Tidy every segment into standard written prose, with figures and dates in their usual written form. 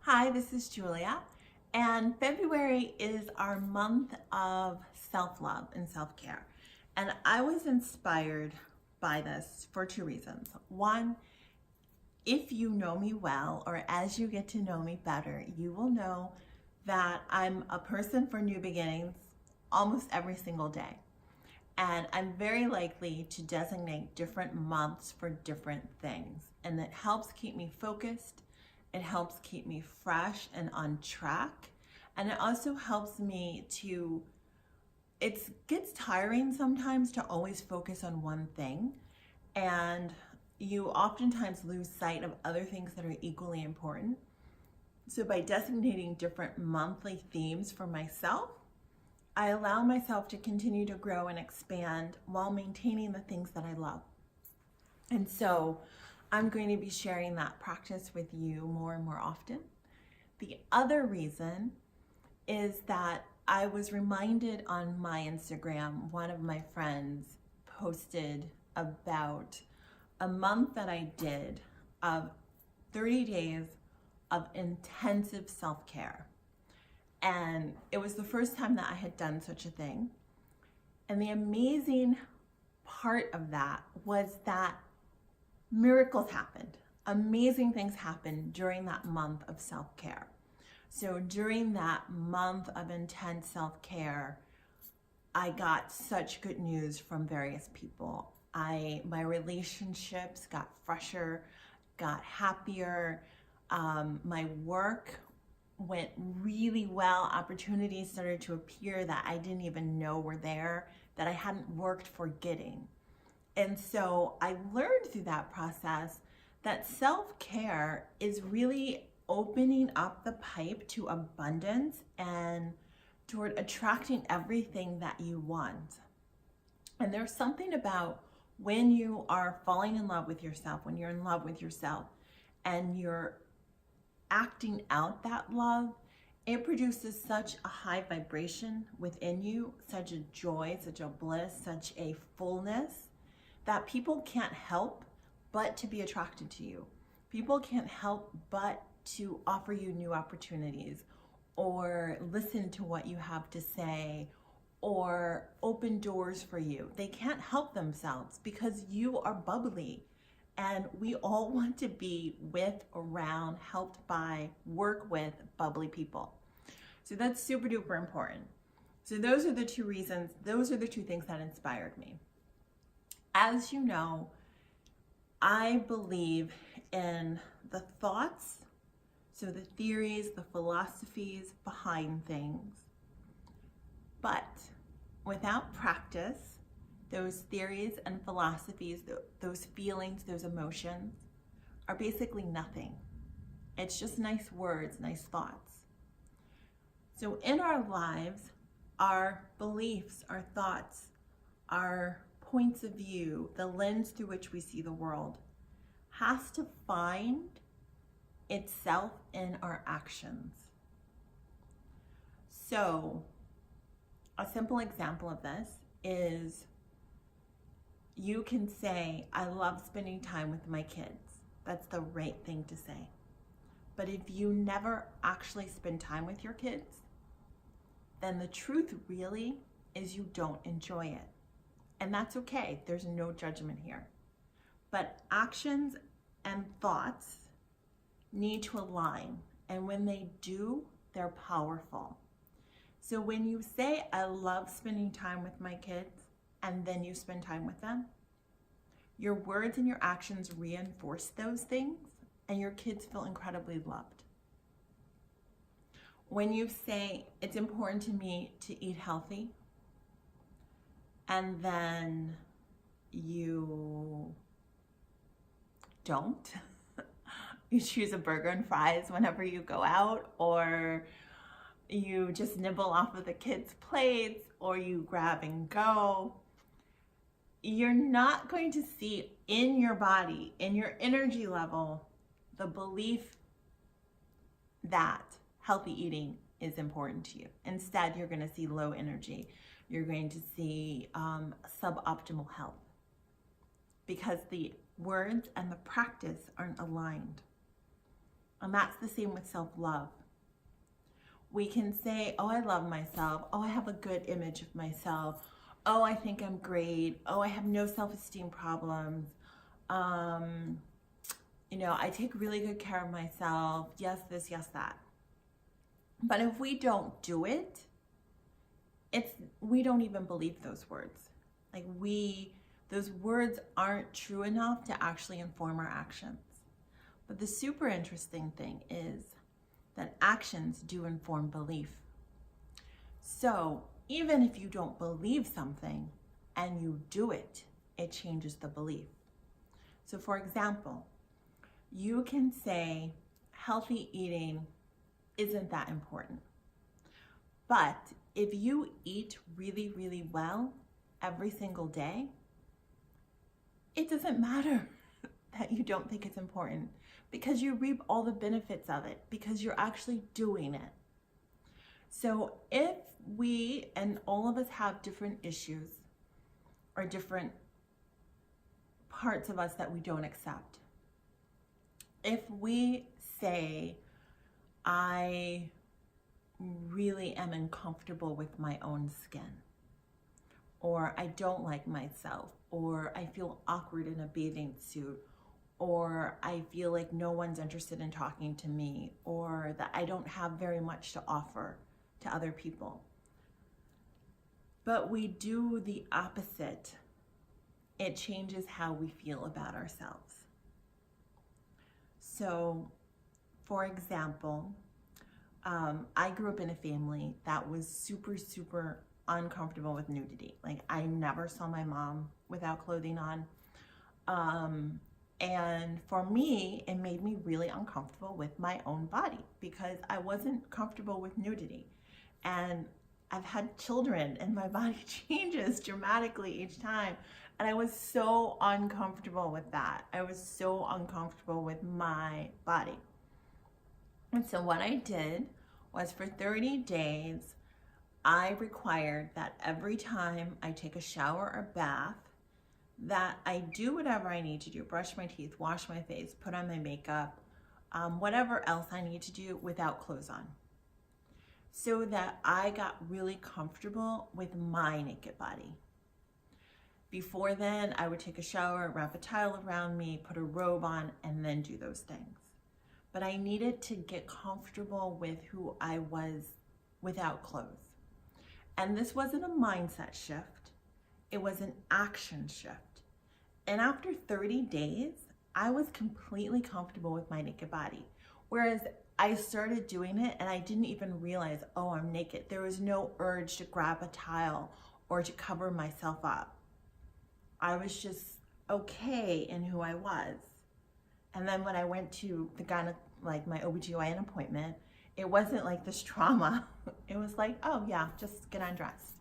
Hi, this is Julia, and February is our month of self-love and self-care. And I was inspired by this for two reasons. One, if you know me well, or as you get to know me better, you will know that I'm a person for new beginnings almost every single day. And I'm very likely to designate different months for different things. And it helps keep me focused. It helps keep me fresh and on track. And it also helps me to, it gets tiring sometimes to always focus on one thing. And you oftentimes lose sight of other things that are equally important. So by designating different monthly themes for myself, I allow myself to continue to grow and expand while maintaining the things that I love. And so I'm going to be sharing that practice with you more and more often. The other reason is that I was reminded on my Instagram, one of my friends posted about a month that I did of 30 days of intensive self-care. And it was the first time that I had done such a thing. And the amazing part of that was that miracles happened. Amazing things happened during that month of self-care. So during that month of intense self-care, I got such good news from various people. My relationships got fresher, got happier. My work went really well. Opportunities started to appear that I didn't even know were there, that I hadn't worked for getting. And so I learned through that process that self-care is really opening up the pipe to abundance and toward attracting everything that you want. And there's something about when you are falling in love with yourself, when you're in love with yourself and you're acting out that love, it produces such a high vibration within you, such a joy, such a bliss, such a fullness that people can't help but to be attracted to you. People can't help but to offer you new opportunities or listen to what you have to say or open doors for you. They can't help themselves because you are bubbly. And we all want to be with, around, helped by, work with bubbly people. So that's super duper important. So those are the two reasons, those are the two things that inspired me. As you know, I believe in the thoughts, so the theories, the philosophies behind things. But without practice, those theories and philosophies, those feelings, those emotions are basically nothing. It's just nice words, nice thoughts. So in our lives, our beliefs, our thoughts, our points of view, the lens through which we see the world has to find itself in our actions. So a simple example of this is you can say, I love spending time with my kids. That's the right thing to say. But if you never actually spend time with your kids, then the truth really is you don't enjoy it. And that's okay. There's no judgment here. But actions and thoughts need to align. And when they do, they're powerful. So when you say, I love spending time with my kids, and then you spend time with them, your words and your actions reinforce those things, and your kids feel incredibly loved. When you say, it's important to me to eat healthy, and then you don't, you choose a burger and fries whenever you go out, or you just nibble off of the kids' plates, or you grab and go, you're not going to see in your body, in your energy level, the belief that healthy eating is important to you. Instead, you're going to see low energy. You're going to see suboptimal health because the words and the practice aren't aligned. And that's the same with self-love. We can say, oh, I love myself. Oh, I have a good image of myself. Oh, I think I'm great. Oh, I have no self-esteem problems. I take really good care of myself. Yes, this, yes, that. But if we don't do it, we don't even believe those words. Those words aren't true enough to actually inform our actions. But the super interesting thing is that actions do inform belief. So even if you don't believe something and you do it, it changes the belief. So for example, you can say healthy eating isn't that important. But if you eat really, really well every single day, it doesn't matter that you don't think it's important, because you reap all the benefits of it, because you're actually doing it. So if we, and all of us have different issues or different parts of us that we don't accept. If we say, I really am uncomfortable with my own skin, or I don't like myself, or I feel awkward in a bathing suit, or I feel like no one's interested in talking to me, or that I don't have very much to offer to other people. But we do the opposite. It changes how we feel about ourselves. So, for example, I grew up in a family that was super, super uncomfortable with nudity. Like, I never saw my mom without clothing on. And for me, it made me really uncomfortable with my own body because I wasn't comfortable with nudity. And I've had children and my body changes dramatically each time. And I was so uncomfortable with that. I was so uncomfortable with my body. And so what I did was, for 30 days, I required that every time I take a shower or bath, that I do whatever I need to do, brush my teeth, wash my face, put on my makeup, whatever else I need to do without clothes on, so that I got really comfortable with my naked body. Before then, I would take a shower, wrap a towel around me, put a robe on, and then do those things. But I needed to get comfortable with who I was without clothes. And this wasn't a mindset shift. It was an action shift. And after 30 days, I was completely comfortable with my naked body. Whereas I started doing it and I didn't even realize, oh, I'm naked. There was no urge to grab a towel or to cover myself up. I was just okay in who I was. And then when I went to my OBGYN appointment, it wasn't like this trauma. It was like, oh yeah, just get undressed.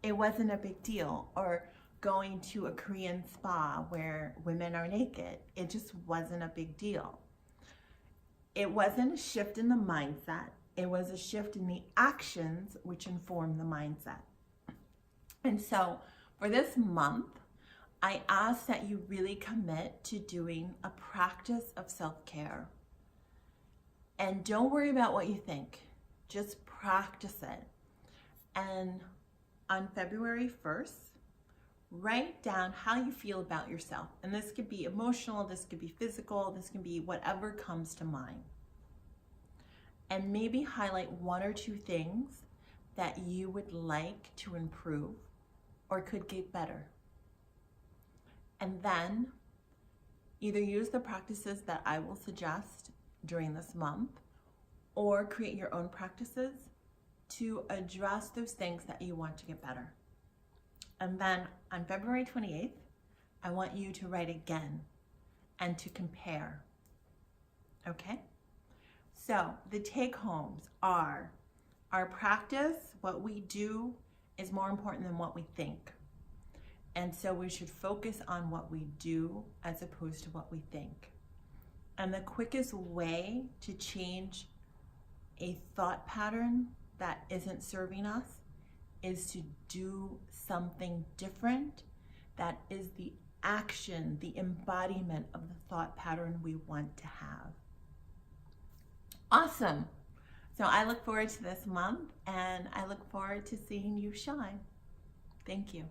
It wasn't a big deal. Or going to a Korean spa where women are naked. It just wasn't a big deal. It wasn't a shift in the mindset. It was a shift in the actions which inform the mindset. And so for this month, I ask that you really commit to doing a practice of self-care. And don't worry about what you think. Just practice it. And on February 1st, write down how you feel about yourself. And this could be emotional, this could be physical, this can be whatever comes to mind. And maybe highlight one or two things that you would like to improve or could get better. And then either use the practices that I will suggest during this month, or create your own practices to address those things that you want to get better. And then on February 28th, I want you to write again and to compare. Okay? So the take homes are, our practice, what we do, is more important than what we think. And so we should focus on what we do as opposed to what we think. And the quickest way to change a thought pattern that isn't serving us is to do something different that is the action, the embodiment of the thought pattern we want to have. Awesome. So I look forward to this month, and I look forward to seeing you shine. Thank you.